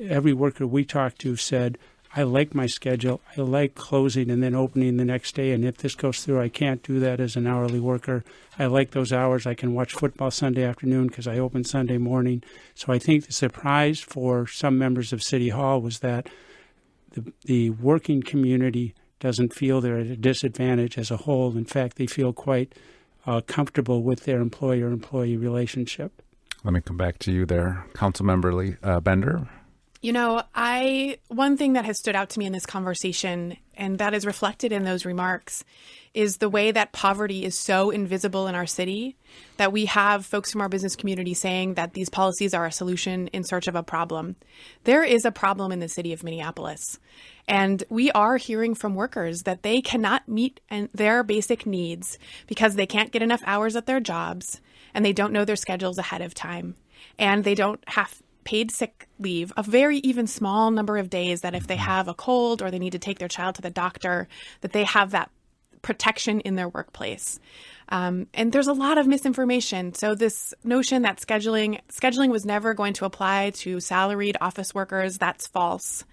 every worker we talked to said, I like my schedule. I like closing and then opening the next day. And if this goes through, I can't do that as an hourly worker. I like those hours. I can watch football Sunday afternoon because I open Sunday morning. So I think the surprise for some members of City Hall was that the working community doesn't feel they're at a disadvantage as a whole. In fact, they feel quite comfortable with their employer-employee relationship. Let me come back to you there, Councilmember Bender. You know, one thing that has stood out to me in this conversation, and that is reflected in those remarks, is the way that poverty is so invisible in our city that we have folks from our business community saying that these policies are a solution in search of a problem. There is a problem in the city of Minneapolis, and we are hearing from workers that they cannot meet their basic needs because they can't get enough hours at their jobs, and they don't know their schedules ahead of time, and they don't have paid sick leave, a very even small number of days that if they have a cold or they need to take their child to the doctor, that they have that protection in their workplace. And there's a lot of misinformation. So this notion that scheduling was never going to apply to salaried office workers, that's false.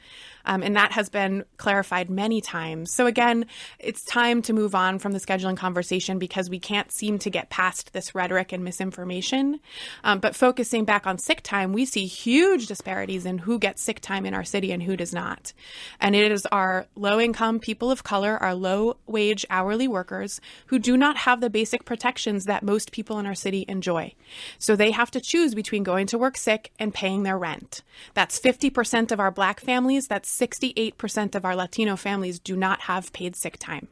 And that has been clarified many times. So again, it's time to move on from the scheduling conversation because we can't seem to get past this rhetoric and misinformation. But focusing back on sick time, we see huge disparities in who gets sick time in our city and who does not. And it is our low-income people of color, our low-wage hourly workers who do not have the basic protections that most people in our city enjoy. So they have to choose between going to work sick and paying their rent. That's 50% of our Black families. That's 68% of our Latino families do not have paid sick time.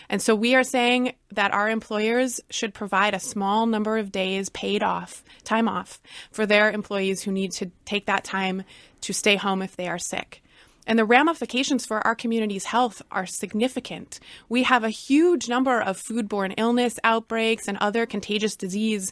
And so we are saying that our employers should provide a small number of days time off for their employees who need to take that time to stay home if they are sick. And the ramifications for our community's health are significant. We have a huge number of foodborne illness outbreaks and other contagious disease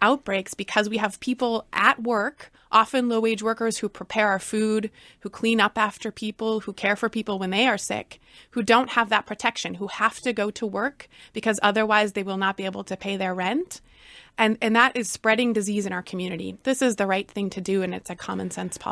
outbreaks because we have people at work, often low-wage workers who prepare our food, who clean up after people, who care for people when they are sick, who don't have that protection, who have to go to work because otherwise they will not be able to pay their rent. And that is spreading disease in our community. This is the right thing to do, and it's a common sense policy.